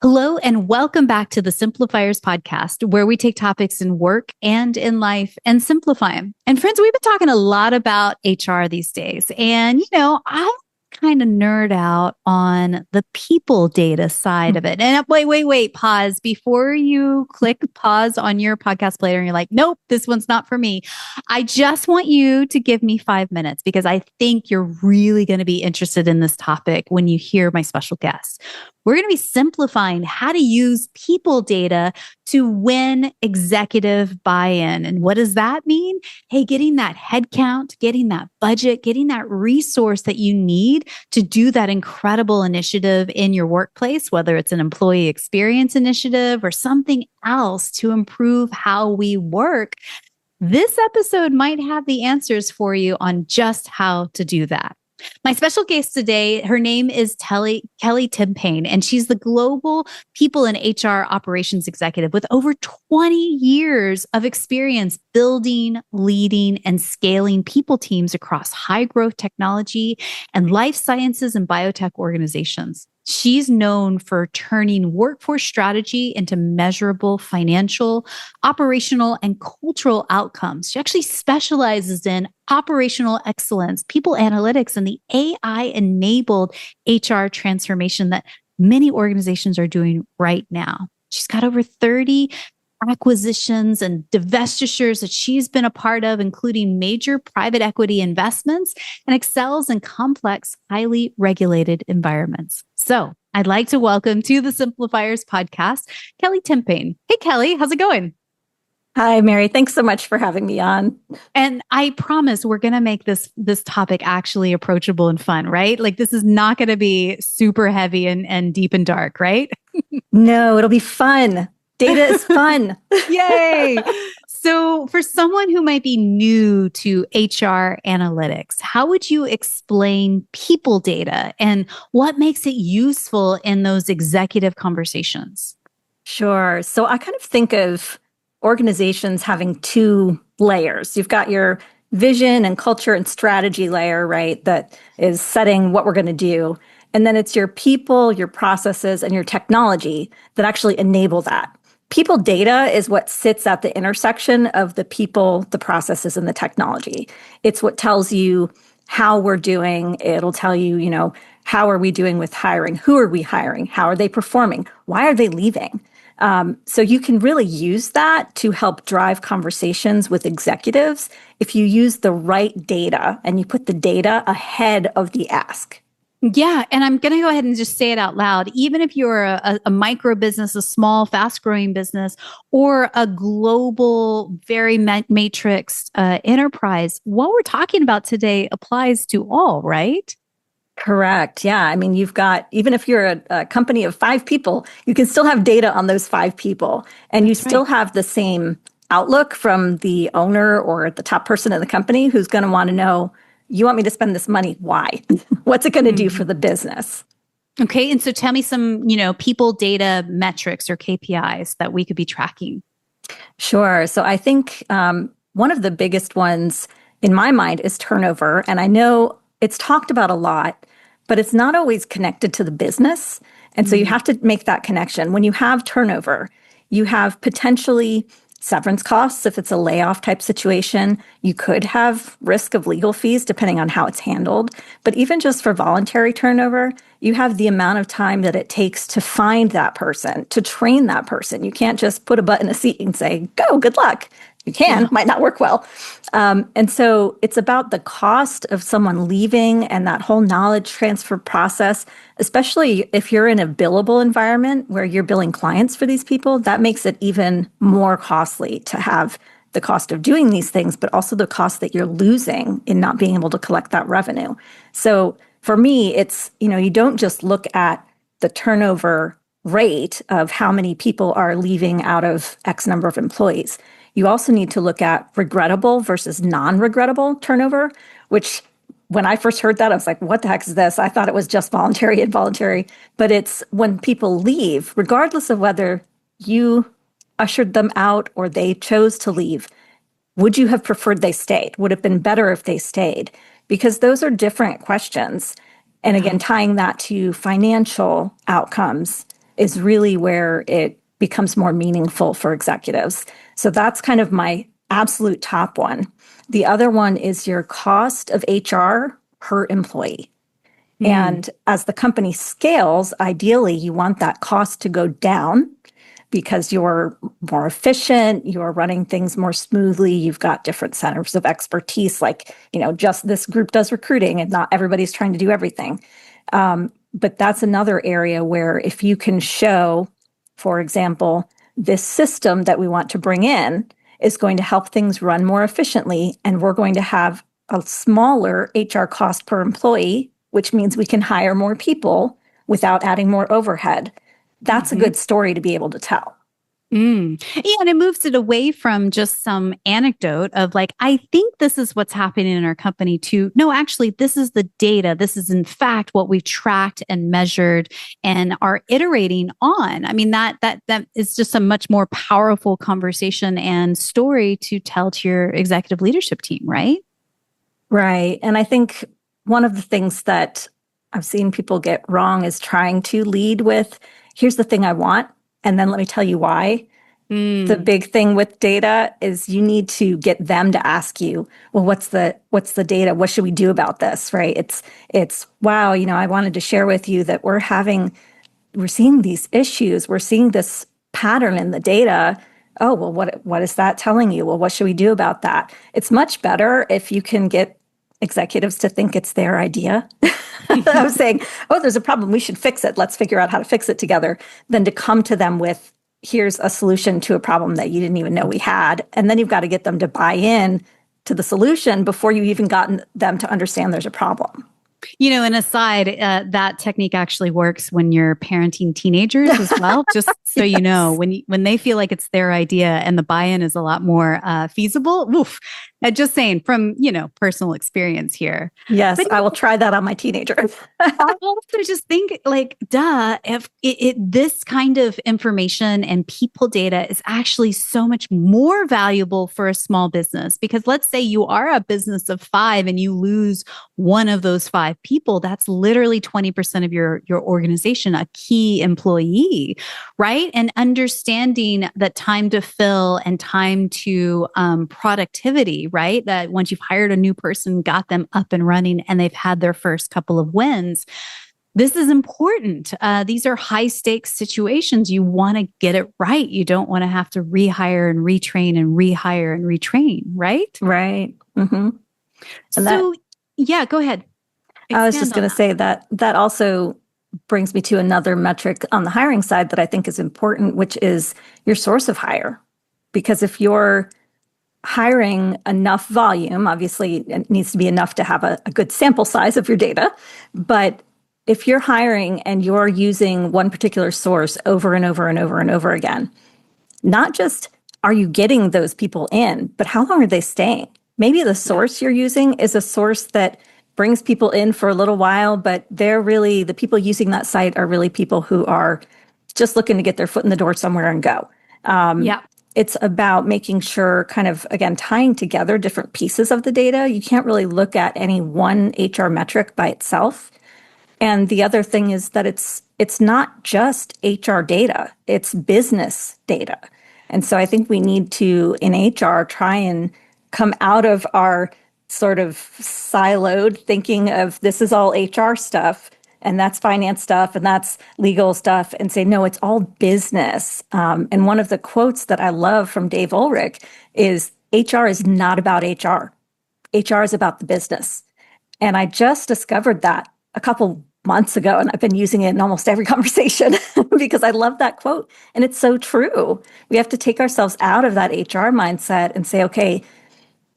Hello, and welcome back to the Simplifiers podcast, where we take topics in work and in life and simplify them. And friends, we've been talking a lot about HR these days. And, I kind of nerd out on the people data side of it. And wait, pause. Before you click pause on your podcast player and you're like, nope, this one's not for me. I just want you to give me 5 minutes because I think you're really going to be interested in this topic when you hear my special guest. We're going to be simplifying how to use people data to win executive buy-in. And what does that mean? Hey, getting that headcount, getting that budget, getting that resource that you need to do that incredible initiative in your workplace, whether it's an employee experience initiative or something else to improve how we work. This episode might have the answers for you on just how to do that. My special guest today, her name is Kelly Timpane, and she's the global people and HR operations executive with over 20 years of experience building, leading, and scaling people teams across high growth technology and life sciences and biotech organizations. She's known for turning workforce strategy into measurable financial, operational, and cultural outcomes. She actually specializes in operational excellence, people analytics, and the AI-enabled HR transformation that many organizations are doing right now. She's got over 30 acquisitions and divestitures that she's been a part of, including major private equity investments, and excels in complex, highly regulated environments. So I'd like to welcome to the Simplifiers podcast, Kelly Timpane. Hey, Kelly, how's it going? Hi, Mary. Thanks so much for having me on. And I promise we're going to make this topic actually approachable and fun, right? Like this is not going to be super heavy and deep and dark, right? No, it'll be fun. Data is fun. Yay. So for someone who might be new to HR analytics, how would you explain people data and what makes it useful in those executive conversations? Sure. So I kind of think of organizations having two layers. You've got your vision and culture and strategy layer, right? That is setting what we're going to do. And then it's your people, your processes, and your technology that actually enable that. People data is what sits at the intersection of the people, the processes, and the technology. It's what tells you how we're doing. It'll tell you, how are we doing with hiring? Who are we hiring? How are they performing? Why are they leaving? So you can really use that to help drive conversations with executives if you use the right data and you put the data ahead of the ask. Yeah. And I'm going to go ahead and just say it out loud. Even if you're a micro business, a small, fast growing business, or a global, very matrixed enterprise, what we're talking about today applies to all, right? Correct. Yeah. I mean, even if you're a company of 5 people, you can still have data on those 5 people, and That's you still right. have the same outlook from the owner or the top person in the company who's going to want to know, you want me to spend this money? Why? What's it going to do for the business? Okay. And so tell me some, people data metrics or KPIs that we could be tracking. Sure. So I think one of the biggest ones in my mind is turnover. And I know it's talked about a lot, but it's not always connected to the business. And so you have to make that connection. When you have turnover, you have potentially severance costs. If it's a layoff type situation, you could have risk of legal fees depending on how it's handled. But even just for voluntary turnover, you have the amount of time that it takes to find that person, to train that person. You can't just put a butt in a seat and say, go, good luck. You can, might not work well. And so it's about the cost of someone leaving and that whole knowledge transfer process, especially if you're in a billable environment where you're billing clients for these people. That makes it even more costly to have the cost of doing these things, but also the cost that you're losing in not being able to collect that revenue. So for me, it's, you don't just look at the turnover rate of how many people are leaving out of X number of employees. You also need to look at regrettable versus non-regrettable turnover, which when I first heard that, I was like, what the heck is this? I thought it was just voluntary, involuntary. But it's when people leave, regardless of whether you ushered them out or they chose to leave, would you have preferred they stayed? Would it have been better if they stayed? Because those are different questions. And again, tying that to financial outcomes, is really where it becomes more meaningful for executives. So that's kind of my absolute top one. The other one is your cost of HR per employee. And as the company scales, ideally, you want that cost to go down because you're more efficient, you're running things more smoothly, you've got different centers of expertise, like, just this group does recruiting and not everybody's trying to do everything. But that's another area where if you can show, for example, this system that we want to bring in is going to help things run more efficiently, and we're going to have a smaller HR cost per employee, which means we can hire more people without adding more overhead. That's a good story to be able to tell. Yeah, and it moves it away from just some anecdote of like, I think this is what's happening in our company to, no, actually, this is the data. This is in fact what we've tracked and measured and are iterating on. I mean, that is just a much more powerful conversation and story to tell to your executive leadership team, right? Right. And I think one of the things that I've seen people get wrong is trying to lead with, here's the thing I want, and then let me tell you why. The big thing with data is you need to get them to ask you, well, what's the data? What should we do about this? Right? It's wow, I wanted to share with you that we're seeing these issues. We're seeing this pattern in the data. Oh, well, what is that telling you? Well, what should we do about that? It's much better if you can get executives to think it's their idea. I was saying, oh, there's a problem, we should fix it. Let's figure out how to fix it together, than to come to them with, here's a solution to a problem that you didn't even know we had. And then you've got to get them to buy in to the solution before you've even gotten them to understand there's a problem. And aside, that technique actually works when you're parenting teenagers as well. Just so you know, when they feel like it's their idea and the buy-in is a lot more feasible. Woof. Just saying from, personal experience here. Yes, but I will try that on my teenager. I also just think like, if this kind of information and people data is actually so much more valuable for a small business, because let's say you are a business of 5 and you lose one of those 5 people, that's literally 20% of your organization, a key employee, right? And understanding that time to fill and time to productivity, right? That once you've hired a new person, got them up and running, and they've had their first couple of wins, this is important. These are high stakes situations. You want to get it right. You don't want to have to rehire and retrain and rehire and retrain, right? Right. Mm-hmm. Yeah, go ahead. I was just going to say that also brings me to another metric on the hiring side that I think is important, which is your source of hire. Because if you're hiring enough volume, obviously it needs to be enough to have a good sample size of your data. But if you're hiring and you're using one particular source over and over and over and over again, not just are you getting those people in, but how long are they staying? Maybe the source you're using is a source that brings people in for a little while, but the people using that site are really people who are just looking to get their foot in the door somewhere and go. It's about making sure, kind of, again, tying together different pieces of the data. You can't really look at any one HR metric by itself. And the other thing is that it's not just HR data, it's business data. And so I think we need to, in HR, try and come out of our sort of siloed thinking of this is all HR stuff and that's finance stuff and that's legal stuff, and say, no, it's all business. And one of the quotes that I love from Dave Ulrich is, HR is not about HR. HR is about the business. And I just discovered that a couple months ago, and I've been using it in almost every conversation because I love that quote. And it's so true. We have to take ourselves out of that HR mindset and say, okay,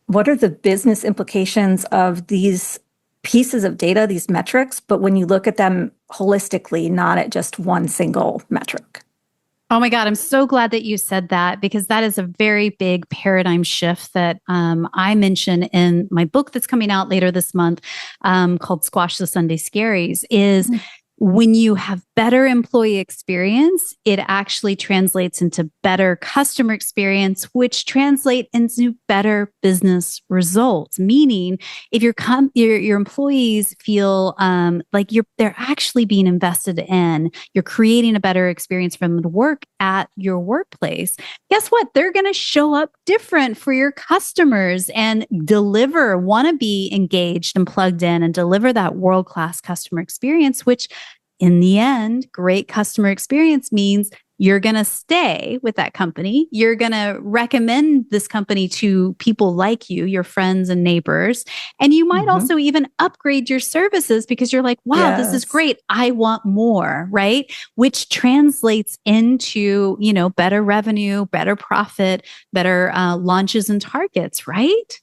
what are the business implications of these pieces of data, these metrics, but when you look at them holistically, not at just one single metric. Oh my God, I'm so glad that you said that, because that is a very big paradigm shift that I mention in my book that's coming out later this month, called Squash the Sunday Scaries, is when you have better employee experience, it actually translates into better customer experience, which translate into better business results. Meaning, if your employees feel like they're actually being invested in, you're creating a better experience for them to work at your workplace. Guess what? They're going to show up different for your customers and want to be engaged and plugged in and deliver that world-class customer experience, which in the end, great customer experience means you're going to stay with that company. You're going to recommend this company to people like you, your friends and neighbors. And you might also even upgrade your services because you're like, wow, this is great. I want more, right? Which translates into, better revenue, better profit, better launches and targets, right?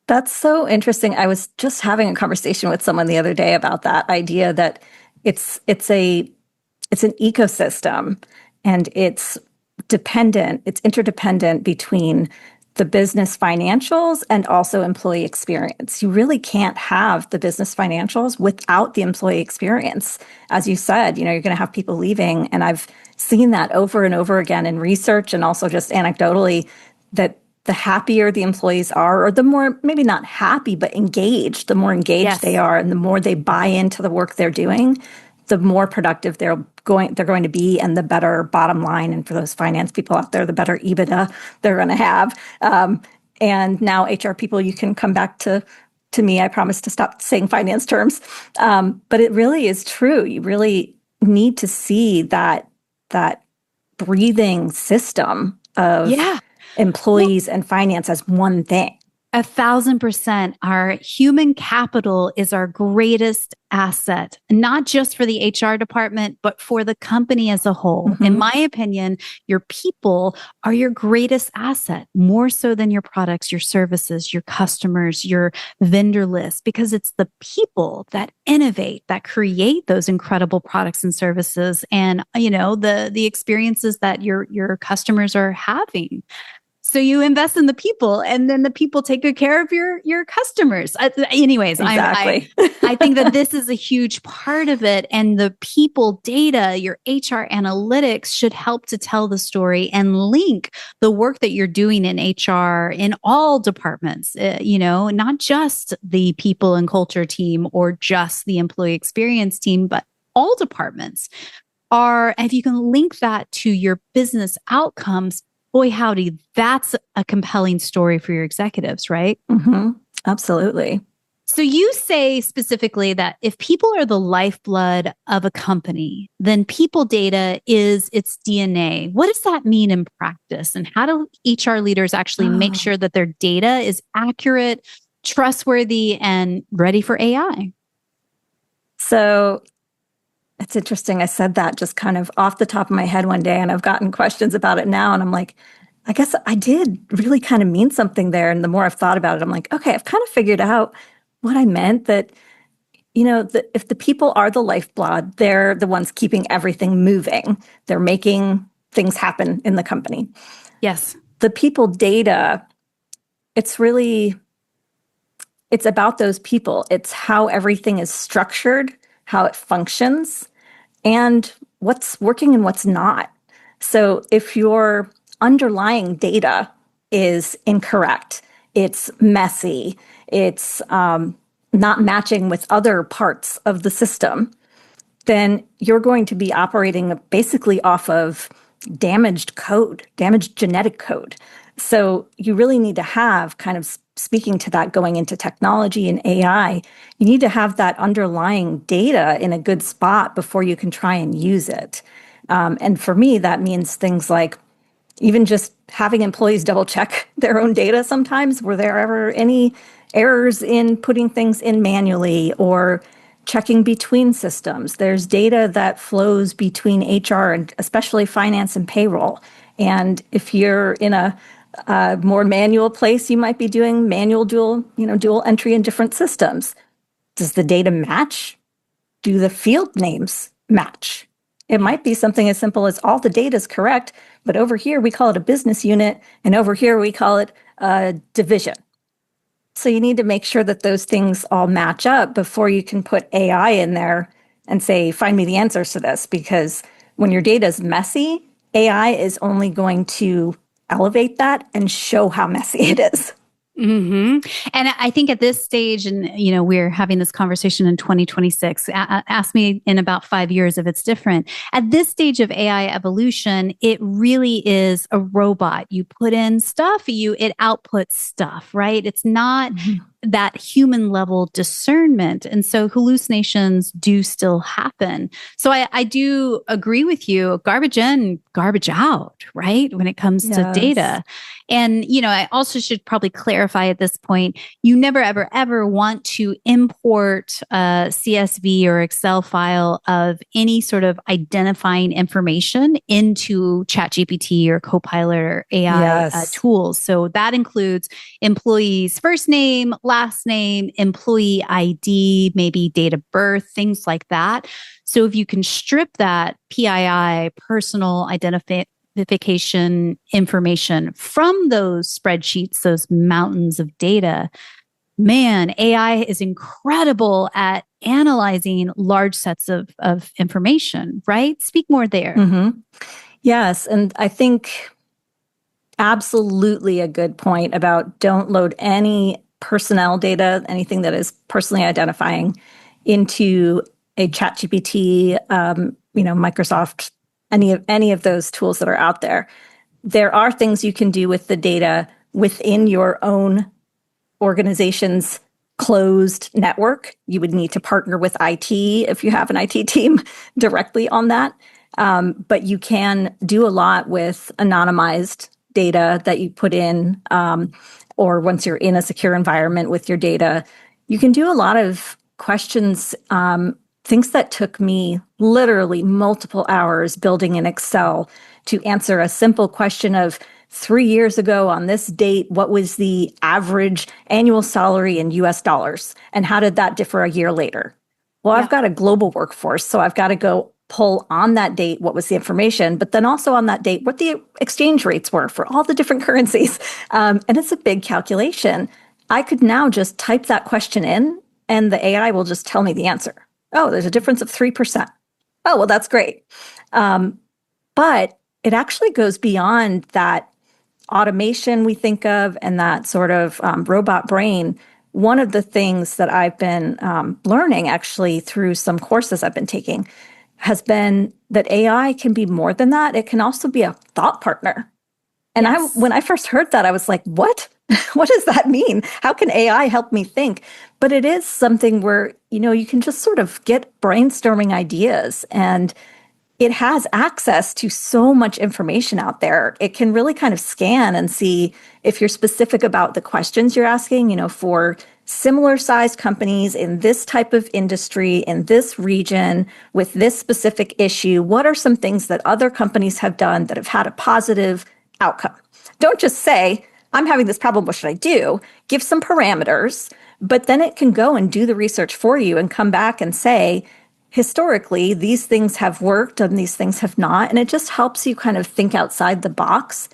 That's so interesting. I was just having a conversation with someone the other day about that idea that it's an ecosystem, and it's interdependent between the business financials and also employee experience. You really can't have the business financials without the employee experience. As you said, you're going to have people leaving, and I've seen that over and over again in research and also just anecdotally, that the happier the employees are, or the more, maybe not happy, but engaged, the more engaged they are, and the more they buy into the work they're doing, the more productive they're going to be, and the better bottom line. And for those finance people out there, the better EBITDA they're going to have. And now HR people, you can come back to me. I promise to stop saying finance terms. But it really is true. You really need to see that breathing system of employees and finance as one thing. 1,000%. Our human capital is our greatest asset, not just for the HR department, but for the company as a whole. In my opinion, your people are your greatest asset, more so than your products, your services, your customers, your vendor list, because it's the people that innovate, that create those incredible products and services, and the experiences that your customers are having. So you invest in the people, and then the people take good care of your customers. Anyways, exactly. I think that this is a huge part of it. And the people data, your HR analytics should help to tell the story and link the work that you're doing in HR in all departments, not just the people and culture team or just the employee experience team, but all departments if you can link that to your business outcomes, boy, howdy, that's a compelling story for your executives, right? Absolutely. So you say specifically that if people are the lifeblood of a company, then people data is its DNA. What does that mean in practice? And how do HR leaders actually make sure that their data is accurate, trustworthy, and ready for AI? So it's interesting. I said that just kind of off the top of my head one day, and I've gotten questions about it now. And I'm like, I guess I did really kind of mean something there. And the more I've thought about it, I'm like, okay, I've kind of figured out what I meant, that, if the people are the lifeblood, they're the ones keeping everything moving. They're making things happen in the company. Yes. The people data, it's about those people. It's how everything is structured, how it functions, and what's working and what's not. So if your underlying data is incorrect, it's messy, it's not matching with other parts of the system, then you're going to be operating basically off of damaged genetic code. So you really need to have, kind of speaking to that, going into technology and AI, you need to have that underlying data in a good spot before you can try and use it. And for me, that means things like even just having employees double check their own data sometimes. Were there ever any errors in putting things in manually, or checking between systems? There's data that flows between HR and especially finance and payroll. And if you're in a more manual place, you might be doing manual dual entry in different systems. Does the data match? Do the field names match? It might be something as simple as all the data is correct, but over here we call it a business unit, and over here we call it a division. So you need to make sure that those things all match up before you can put AI in there and say, find me the answers to this. Because when your data is messy, AI is only going to elevate that and show how messy it is. And I think at this stage, and we're having this conversation in 2026. Ask me in about 5 years if it's different. At this stage of AI evolution, it really is a robot. You put in stuff, it outputs stuff, right? It's not that human level discernment. And so hallucinations do still happen. So I do agree with you, garbage in, garbage out, right? When it comes to data. And, I also should probably clarify at this point, you never, ever, ever want to import a CSV or Excel file of any sort of identifying information into ChatGPT or Copilot or AI tools. So that includes employee's first name, last name, employee ID, maybe date of birth, things like that. So if you can strip that PII, personal identification information from those spreadsheets, those mountains of data, man, AI is incredible at analyzing large sets of information, right? Speak more there. Yes. And I think absolutely a good point about don't load any personnel data, anything that is personally identifying, into a ChatGPT, Microsoft, any of those tools that are out there. There are things you can do with the data within your own organization's closed network. You would need to partner with IT if you have an IT team directly on that. But you can do a lot with anonymized data that you put in, or once you're in a secure environment with your data. You can do a lot of questions, things that took me literally multiple hours building in Excel to answer a simple question of 3 years ago on this date, what was the average annual salary in US dollars? And how did that differ a year later? Well, I've got a global workforce, so I've got to go pull on that date what was the information, but then also on that date what the exchange rates were for all the different currencies. And it's a big calculation. I could now just type that question in and the AI will just tell me the answer. Oh, there's a difference of 3%. Oh, well, that's great. But it actually goes beyond that automation we think of and that sort of robot brain. One of the things that I've been learning actually through some courses I've been taking has been that AI can be more than that. It can also be a thought partner. And when I first heard that, I was like, what? What does that mean? How can AI help me think? But it is something where, you can just sort of get brainstorming ideas, and it has access to so much information out there. It can really kind of scan and see if you're specific about the questions you're asking, for similar sized companies in this type of industry, in this region, with this specific issue. What are some things that other companies have done that have had a positive outcome? Don't just say, I'm having this problem, what should I do? Give some parameters, but then it can go and do the research for you and come back and say, historically, these things have worked and these things have not. And it just helps you kind of think outside the box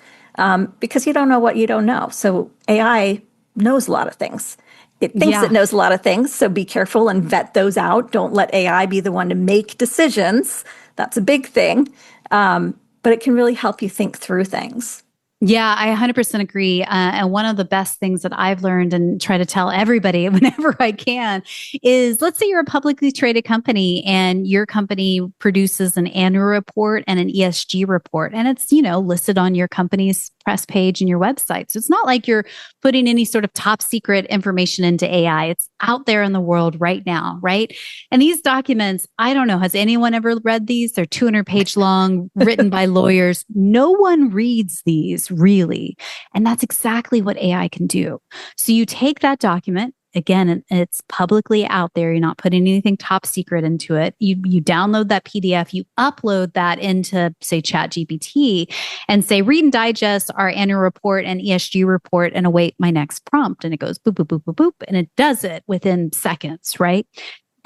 because you don't know what you don't know. So AI knows a lot of things. It thinks it knows a lot of things. So be careful and vet those out. Don't let AI be the one to make decisions. That's a big thing. But it can really help you think through things. Yeah, I 100% agree. And one of the best things that I've learned and try to tell everybody whenever I can is, let's say you're a publicly traded company and your company produces an annual report and an ESG report, and it's, listed on your company's press page and your website. So it's not like you're putting any sort of top secret information into AI. It's out there in the world right now, right? And these documents, I don't know, has anyone ever read these? They're 200-page long, written by lawyers. No one reads these, really. And that's exactly what AI can do. So you take that document, again, it's publicly out there. You're not putting anything top secret into it. You download that PDF, you upload that into, say, ChatGPT, and say, read and digest our annual report and ESG report and await my next prompt. And it goes boop, boop, boop, boop, boop. And it does it within seconds, right?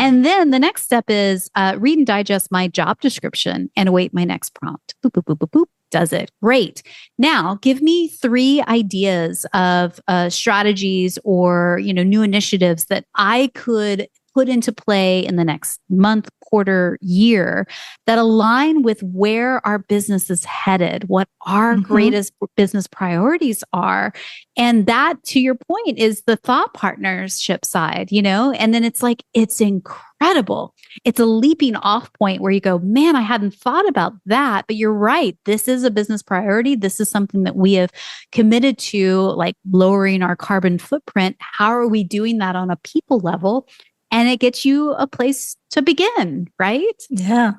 And then the next step is read and digest my job description and await my next prompt. Boop, boop, boop, boop, boop. Does it. Great. Now, give me 3 ideas of strategies or, new initiatives that I could put into play in the next month, quarter, year that align with where our business is headed, what our greatest business priorities are. And that, to your point, is the thought partnership side, and then it's like, it's incredible. It's a leaping off point where you go, man, I hadn't thought about that, but you're right. This is a business priority. This is something that we have committed to, like lowering our carbon footprint. How are we doing that on a people level? And it gets you a place to begin, right? Yeah.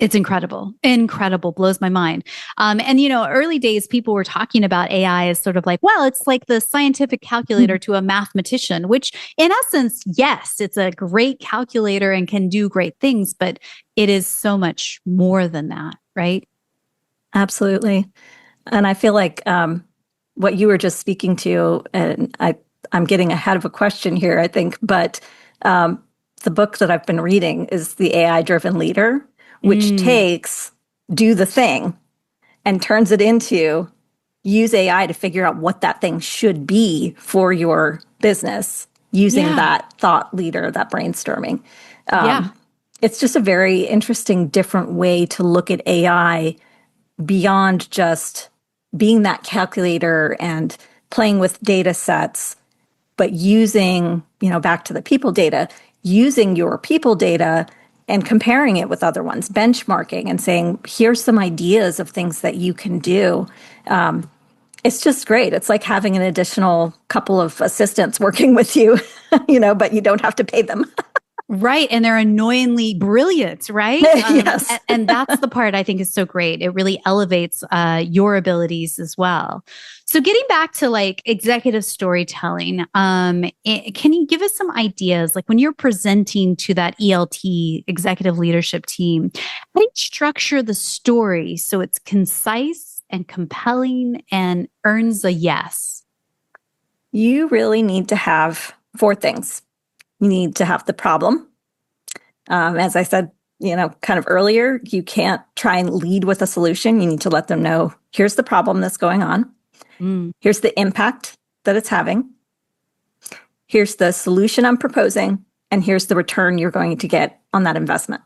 It's incredible. Incredible. Blows my mind. And, early days, people were talking about AI as sort of like, well, it's like the scientific calculator to a mathematician, which in essence, yes, it's a great calculator and can do great things, but it is so much more than that, right? Absolutely. And I feel like what you were just speaking to, and I'm getting ahead of a question here, I think, but the book that I've been reading is The AI-Driven Leader, which takes do the thing and turns it into use AI to figure out what that thing should be for your business using that thought leader, that brainstorming. It's just a very interesting, different way to look at AI beyond just being that calculator and playing with data sets, but using, back to the people data, using your people data and comparing it with other ones, benchmarking and saying, here's some ideas of things that you can do. It's just great. It's like having an additional couple of assistants working with you, but you don't have to pay them. Right. And they're annoyingly brilliant, right? Yes. And that's the part I think is so great. It really elevates your abilities as well. So getting back to like executive storytelling, can you give us some ideas? Like when you're presenting to that ELT, executive leadership team, how do you structure the story so it's concise and compelling and earns a yes? You really need to have 4 things. You need to have the problem. As I said, kind of earlier, you can't try and lead with a solution. You need to let them know, here's the problem that's going on. Here's the impact that it's having. Here's the solution I'm proposing. And here's the return you're going to get on that investment.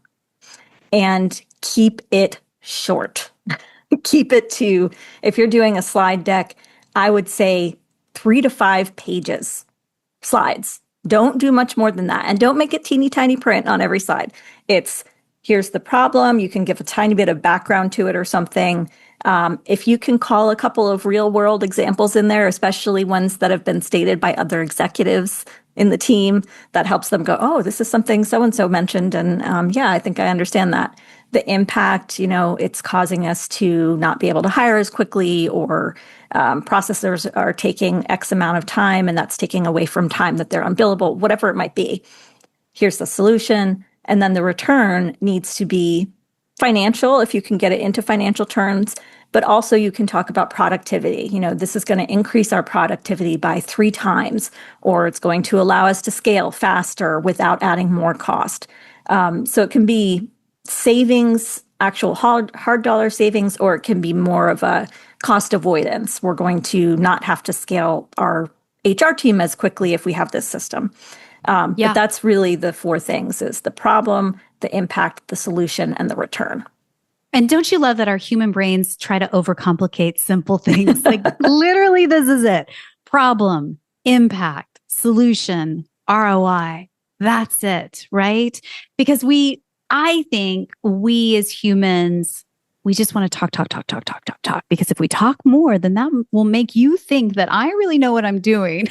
And keep it short. Keep it to, if you're doing a slide deck, I would say 3 to 5 pages, slides. Don't do much more than that. And don't make it teeny tiny print on every slide. It's here's the problem. You can give a tiny bit of background to it or something. If you can call a couple of real world examples in there, especially ones that have been stated by other executives in the team, that helps them go, oh, this is something so-and-so mentioned. And I think I understand that. The impact, it's causing us to not be able to hire as quickly, or processors are taking X amount of time and that's taking away from time that they're unbillable, whatever it might be. Here's the solution. And then the return needs to be financial, if you can get it into financial terms, but also you can talk about productivity. This is going to increase our productivity by 3 times, or it's going to allow us to scale faster without adding more cost. So it can be savings, actual hard dollar savings, or it can be more of a cost avoidance. We're going to not have to scale our HR team as quickly if we have this system. But that's really the 4 things: is the problem, the impact, the solution, and the return. And don't you love that our human brains try to overcomplicate simple things? Like literally, this is it. Problem, impact, solution, ROI. That's it, right? Because I think we as humans, we just want to talk. Because if we talk more, then that will make you think that I really know what I'm doing.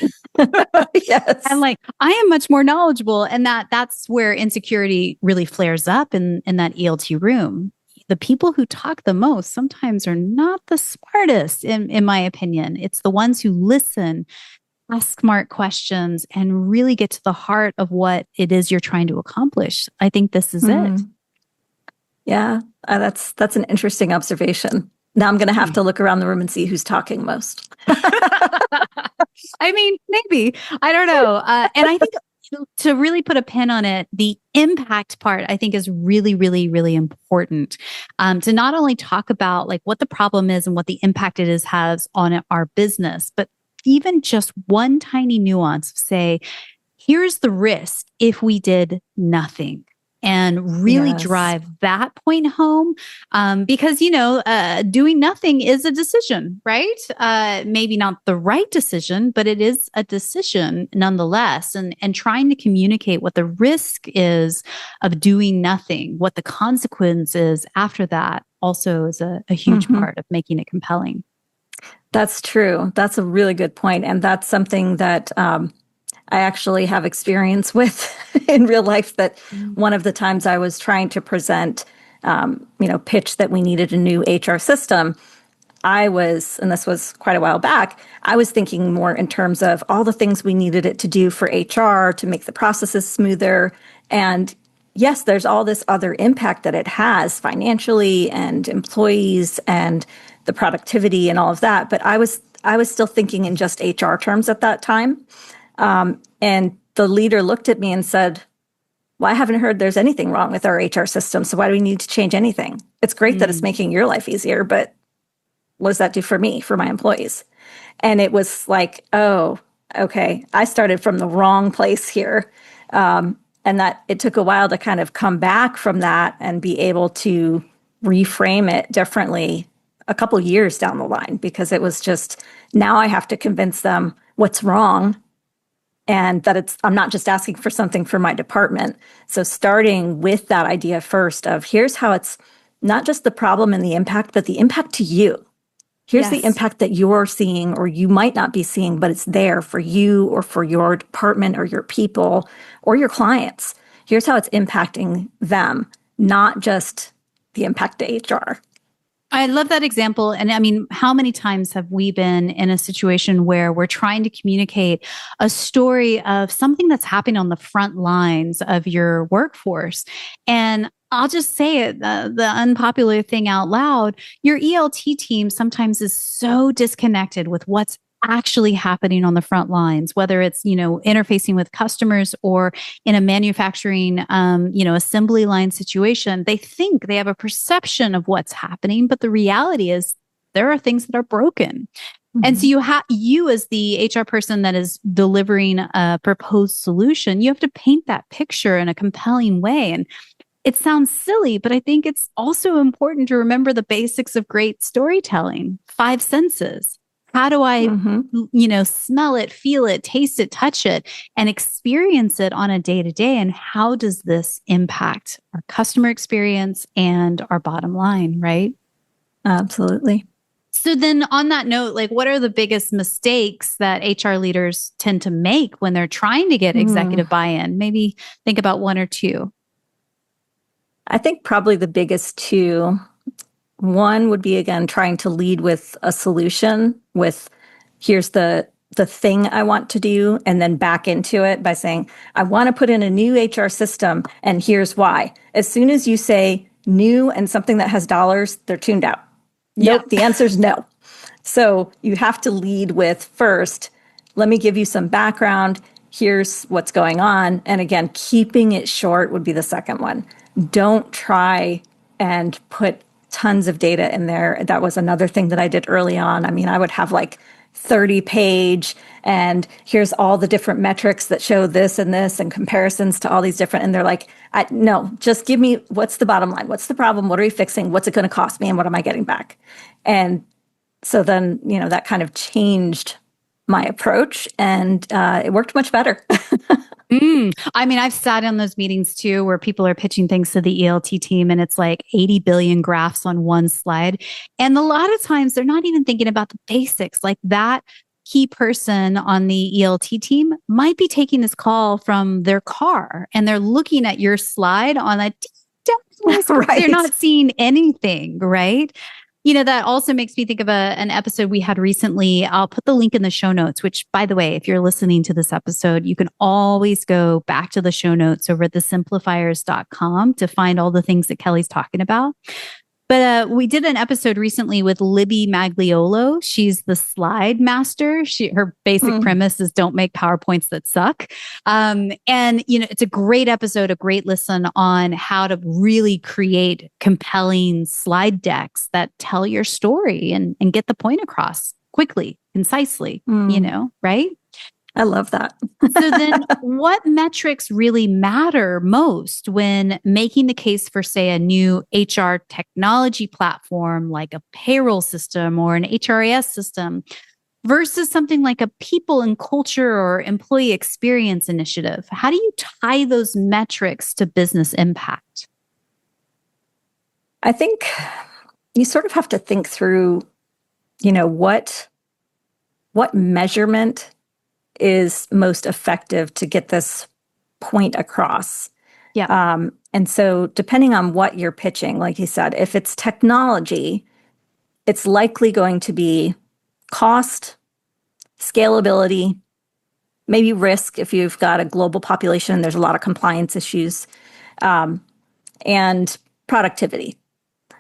Yes. And like, I am much more knowledgeable. And that's where insecurity really flares up in that ELT room. The people who talk the most sometimes are not the smartest, in my opinion. It's the ones who listen, ask smart questions, and really get to the heart of what it is you're trying to accomplish. I think this is it. Yeah, that's an interesting observation. Now I'm going to have to look around the room and see who's talking most. I mean, maybe. I don't know. And I think to really put a pin on it, the impact part, I think, is really, really, really important. To not only talk about like what the problem is and what the impact it has on our business, but even just one tiny nuance of say, here's the risk if we did nothing. And really drive that point home. Because, doing nothing is a decision, right? Maybe not the right decision, but it is a decision nonetheless. And trying to communicate what the risk is of doing nothing, what the consequence is after that also is a huge part of making it compelling. That's true. That's a really good point. And that's something that I actually have experience with in real life, that one of the times I was trying to present, pitch that we needed a new HR system, and this was quite a while back, I was thinking more in terms of all the things we needed it to do for HR to make the processes smoother. And yes, there's all this other impact that it has financially and employees and the productivity and all of that. But I was still thinking in just HR terms at that time. And the leader looked at me and said, well, I haven't heard there's anything wrong with our HR system, so why do we need to change anything? It's great that it's making your life easier, but what does that do for me, for my employees? And it was like, oh, okay, I started from the wrong place here. And that it took a while to kind of come back from that and be able to reframe it differently a couple years down the line, because it was just, now I have to convince them what's wrong. And that I'm not just asking for something for my department. So starting with that idea first of, here's how it's not just the problem and the impact, but the impact to you. Here's the impact that you're seeing or you might not be seeing, but it's there for you or for your department or your people or your clients. Here's how it's impacting them, not just the impact to HR. I love that example. And I mean, how many times have we been in a situation where we're trying to communicate a story of something that's happening on the front lines of your workforce? And I'll just say it, the unpopular thing out loud, your ELT team sometimes is so disconnected with what's actually happening on the front lines, whether it's, interfacing with customers or in a manufacturing, assembly line situation. They think they have a perception of what's happening, but the reality is there are things that are broken. And so you as the HR person that is delivering a proposed solution, you have to paint that picture in a compelling way. And it sounds silly, but I think it's also important to remember the basics of great storytelling, 5 senses. How do I, smell it, feel it, taste it, touch it, and experience it on a day-to-day? And how does this impact our customer experience and our bottom line, right? Absolutely. So then on that note, what are the biggest mistakes that HR leaders tend to make when they're trying to get executive buy-in? Maybe think about 1 or 2. I think probably the biggest 2, one would be, again, trying to lead with a solution with, here's the thing I want to do, and then back into it by saying, I want to put in a new HR system, and here's why. As soon as you say new and something that has dollars, they're tuned out. Nope, the answer is no. So you have to lead with, first, let me give you some background. Here's what's going on. And again, keeping it short would be the second one. Don't try and put tons of data in there. That was another thing that I did early on. I mean, I would have 30-page, and here's all the different metrics that show this and comparisons to all these different, and they're like, no, just give me, what's the bottom line? What's the problem? What are we fixing? What's it going to cost me? And what am I getting back? And so then, that kind of changed my approach, and it worked much better. I mean, I've sat in those meetings too, where people are pitching things to the ELT team and it's 80 billion graphs on one slide. And a lot of times they're not even thinking about the basics. That key person on the ELT team might be taking this call from their car and they're looking at your slide on a right. They're not seeing anything, right? That also makes me think of an episode we had recently. I'll put the link in the show notes, which, by the way, if you're listening to this episode, you can always go back to the show notes over at thesimplifiers.com to find all the things that Kelly's talking about. But we did an episode recently with Libby Magliolo. She's the slide master. Her basic premise is don't make PowerPoints that suck. And, it's a great episode, a great listen on how to really create compelling slide decks that tell your story and get the point across quickly, concisely, right? I love that. So then what metrics really matter most when making the case for, say, a new HR technology platform like a payroll system or an HRIS system versus something like a people and culture or employee experience initiative? How do you tie those metrics to business impact? I think you sort of have to think through, what measurement is most effective to get this point across. Yeah. And so depending on what you're pitching, like you said, if it's technology, it's likely going to be cost, scalability, maybe risk if you've got a global population, there's a lot of compliance issues, and productivity.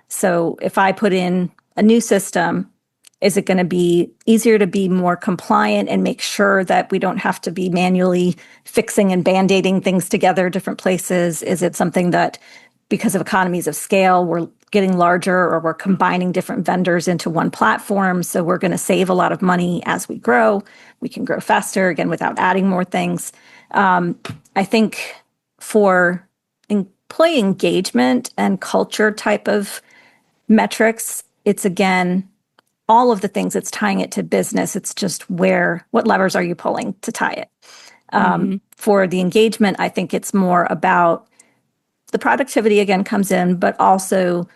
So if I put in a new system, is it going to be easier to be more compliant and make sure that we don't have to be manually fixing and band-aiding things together different places? Is it something that, because of economies of scale, we're getting larger or we're combining different vendors into one platform, so we're going to save a lot of money as we grow? We can grow faster, again, without adding more things. I think for employee engagement and culture type of metrics, it's again, all of the things, it's tying it to business. It's just what levers are you pulling to tie it? For the engagement, I think it's more about the productivity again comes in, but also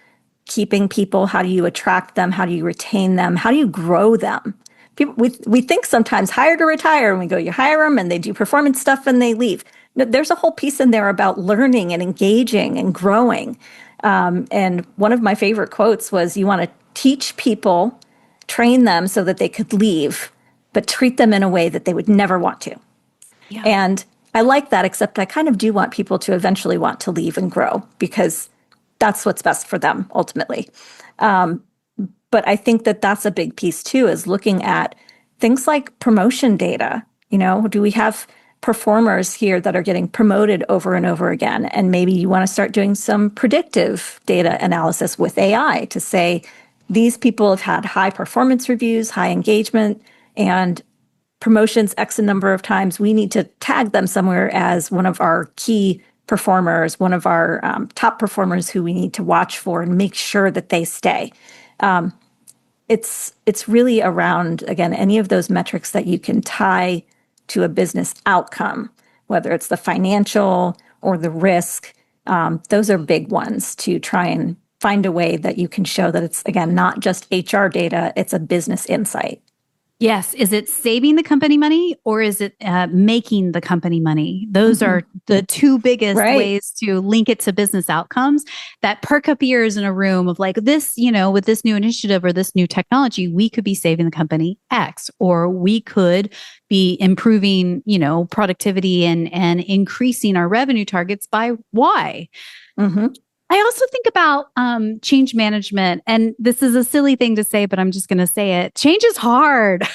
keeping people. How do you attract them? How do you retain them? How do you grow them? People, we think sometimes hire to retire, and we go, you hire them and they do performance stuff and they leave. No, there's a whole piece in there about learning and engaging and growing. And one of my favorite quotes was, you want to teach people, train them so that they could leave, but treat them in a way that they would never want to. Yeah. And I like that, except I kind of do want people to eventually want to leave and grow, because that's what's best for them ultimately. But I think that that's a big piece too, is looking at things like promotion data. Do we have performers here that are getting promoted over and over again? And maybe you want to start doing some predictive data analysis with AI to say, these people have had high performance reviews, high engagement, and promotions X a number of times. We need to tag them somewhere as one of our key performers, one of our top performers who we need to watch for and make sure that they stay. It's really around, again, any of those metrics that you can tie to a business outcome, whether it's the financial or the risk. Those are big ones to try and find a way that you can show that it's, again, not just HR data, it's a business insight. Yes. Is it saving the company money, or is it making the company money? Those are the two biggest ways to link it to business outcomes that perk up ears in a room of like this, with this new initiative or this new technology, we could be saving the company X, or we could be improving, productivity and increasing our revenue targets by Y. Mm-hmm. I also think about change management, and this is a silly thing to say, but I'm just going to say it. Change is hard.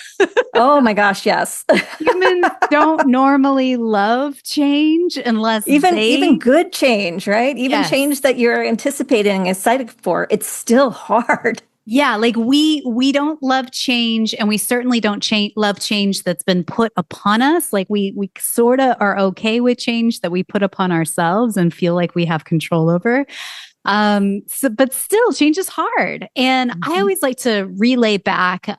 Oh my gosh, yes. Humans don't normally love change unless even good change, right? Even change that you're anticipating and excited for, it's still hard. Yeah, like we don't love change, and we certainly don't love change that's been put upon us. Like we sort of are okay with change that we put upon ourselves and feel like we have control over. But still, change is hard. And I always like to relay back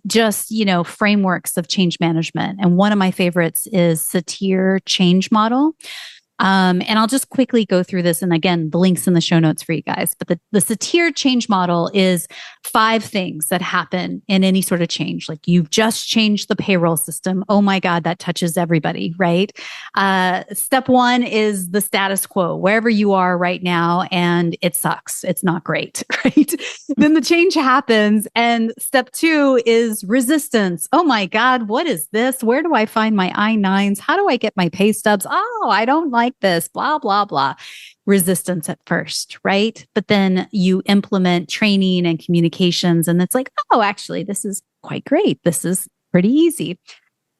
just, frameworks of change management. And one of my favorites is Satir change model. And I'll just quickly go through this. And again, the link's in the show notes for you guys. But the Satir change model is 5 things that happen in any sort of change. Like you've just changed the payroll system. Oh my God, that touches everybody, right? Step 1 is the status quo, wherever you are right now, and it sucks. It's not great, right? Then the change happens. And step 2 is resistance. Oh my God, what is this? Where do I find my I-9s? How do I get my pay stubs? Oh, I don't like this, blah, blah, blah. Resistance at first, right? But then you implement training and communications, and it's like, oh, actually, this is quite great. This is pretty easy.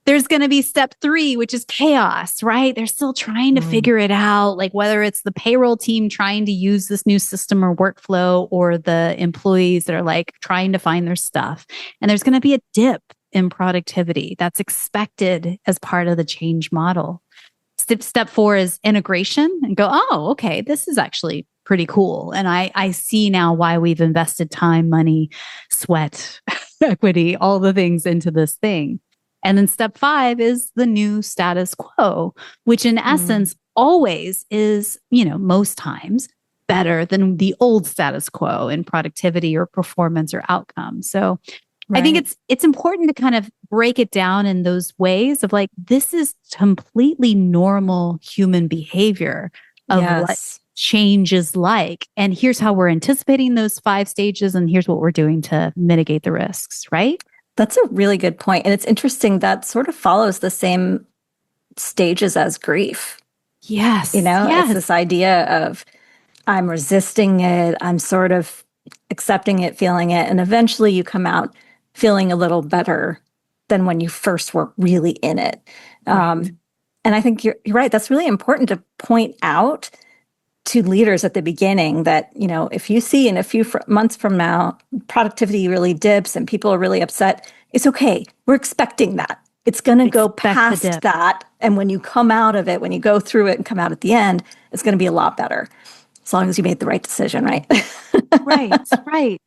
There's going to be step 3, which is chaos, right? They're still trying to figure it out, like whether it's the payroll team trying to use this new system or workflow, or the employees that are like trying to find their stuff. And there's going to be a dip in productivity. That's expected as part of the change model. Step 4 is integration and go, oh, okay, this is actually pretty cool. And I see now why we've invested time, money, sweat, equity, all the things into this thing. And then step 5 is the new status quo, which in essence always is, most times better than the old status quo in productivity or performance or outcome. So I think it's important to kind of break it down in those ways of like, this is completely normal human behavior of what change is like. And here's how we're anticipating those 5 stages. And here's what we're doing to mitigate the risks, right? That's a really good point. And it's interesting that sort of follows the same stages as grief. Yes. It's this idea of I'm resisting it. I'm sort of accepting it, feeling it. And eventually you come out feeling a little better than when you first were really in it. And I think you're right. That's really important to point out to leaders at the beginning that, if you see in a few months from now, productivity really dips and people are really upset, it's okay. We're expecting that. It's going to go past that. And when you come out of it, when you go through it and come out at the end, it's going to be a lot better. As long as you made the right decision, right? Right.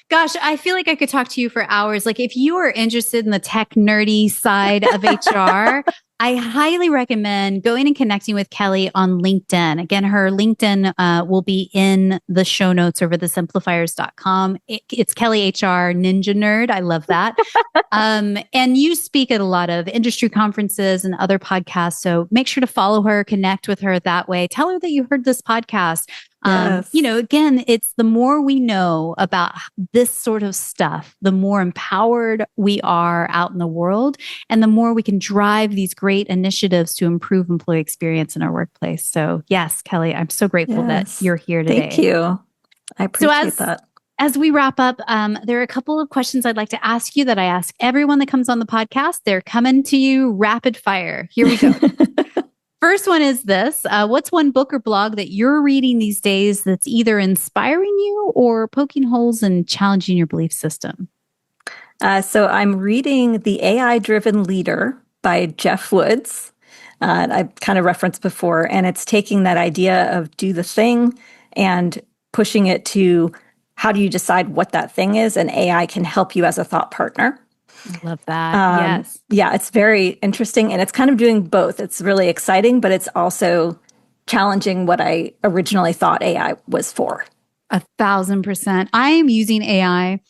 Gosh, I feel like I could talk to you for hours. Like if you are interested in the tech nerdy side of HR, I highly recommend going and connecting with Kelly on LinkedIn. Again, her LinkedIn will be in the show notes over the simplifiers.com. It's Kelly HR Ninja Nerd. I love that. And you speak at a lot of industry conferences and other podcasts. So make sure to follow her, connect with her that way. Tell her that you heard this podcast. Again, it's the more we know about this sort of stuff, the more empowered we are out in the world, and the more we can drive these great initiatives to improve employee experience in our workplace. So yes, Kelly, I'm so grateful that you're here today. Thank you. I appreciate that. As we wrap up, there are a couple of questions I'd like to ask you that I ask everyone that comes on the podcast. They're coming to you rapid fire. Here we go. First one is this. What's one book or blog that you're reading these days that's either inspiring you or poking holes and challenging your belief system? So I'm reading The AI-Driven Leader by Jeff Woods. I kind of referenced before, and it's taking that idea of do the thing and pushing it to how do you decide what that thing is, and AI can help you as a thought partner. I love that. Yes. Yeah, it's very interesting, and it's kind of doing both. It's really exciting, but it's also challenging what I originally thought AI was for. 1,000%. I am using AI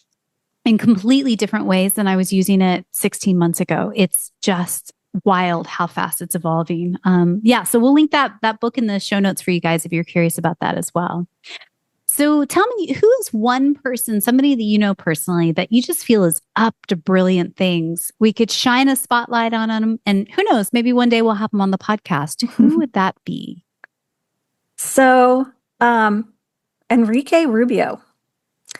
in completely different ways than I was using it 16 months ago. It's just wild how fast it's evolving. So we'll link that book in the show notes for you guys if you're curious about that as well. So tell me, who is one person, somebody that you know personally, that you just feel is up to brilliant things? We could shine a spotlight on them, and who knows, maybe one day we'll have them on the podcast. Who would that be? So, Enrique Rubio,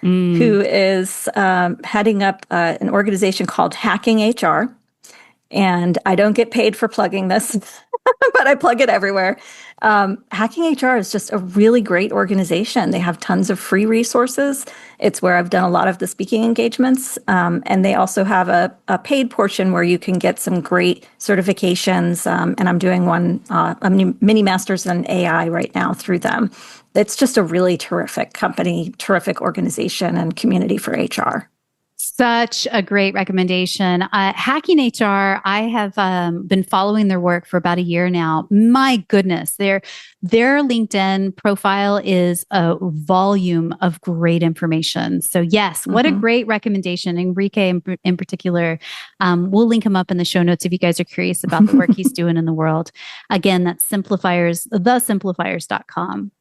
who is heading up an organization called Hacking HR. And I don't get paid for plugging this, but I plug it everywhere. Hacking HR is just a really great organization. They have tons of free resources. It's where I've done a lot of the speaking engagements. And they also have a paid portion where you can get some great certifications. And I'm doing a mini master's in AI right now through them. It's just a really terrific company, terrific organization and community for HR. Such a great recommendation. Hacking HR, I have been following their work for about a year now. My goodness, their LinkedIn profile is a volume of great information. So yes, what a great recommendation. Enrique in particular, we'll link him up in the show notes if you guys are curious about the work he's doing in the world. Again, that's Simplifiers, thesimplifiers.com.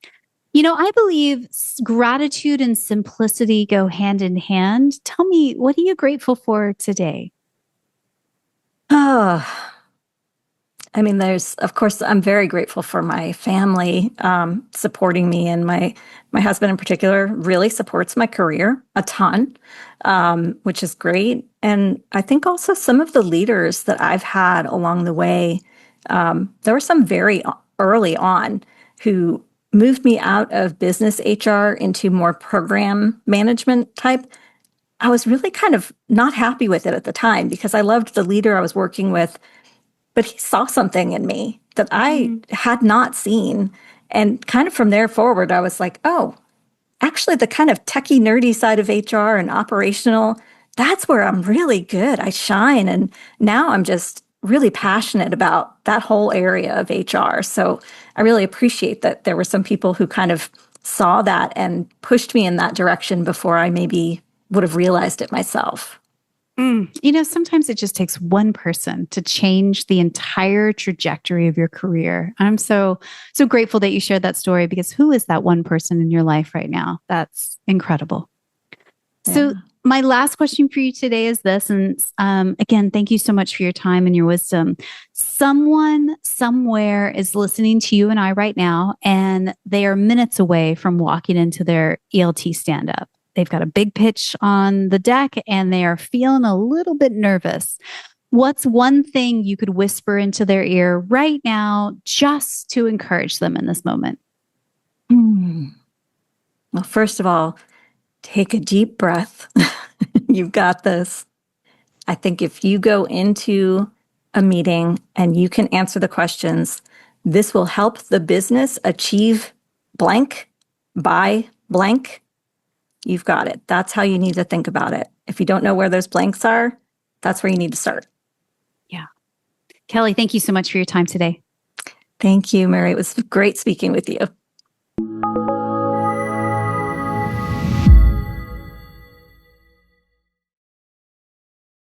I believe gratitude and simplicity go hand in hand. Tell me, what are you grateful for today? Of course, I'm very grateful for my family supporting me, and my husband in particular really supports my career a ton, which is great. And I think also some of the leaders that I've had along the way, there were some very early on who moved me out of business HR into more program management type. I was really kind of not happy with it at the time because I loved the leader I was working with, but he saw something in me that I had not seen. And kind of from there forward, I was like, oh, actually, the kind of techie, nerdy side of HR and operational, that's where I'm really good. I shine. And now I'm just really passionate about that whole area of HR. So I really appreciate that there were some people who kind of saw that and pushed me in that direction before I maybe would have realized it myself. Sometimes it just takes one person to change the entire trajectory of your career. I'm so grateful that you shared that story, because who is that one person in your life right now? That's incredible. Yeah. So my last question for you today is this. And again, thank you so much for your time and your wisdom. Someone somewhere is listening to you and I right now, and they are minutes away from walking into their ELT stand-up. They've got a big pitch on the deck and they are feeling a little bit nervous. What's one thing you could whisper into their ear right now just to encourage them in this moment? Well, first of all, take a deep breath. You've got this. I think if you go into a meeting and you can answer the questions, this will help the business achieve blank by blank. You've got it. That's how you need to think about it. If you don't know where those blanks are, that's where you need to start. Yeah. Kelly, thank you so much for your time today. Thank you, Mary. It was great speaking with you.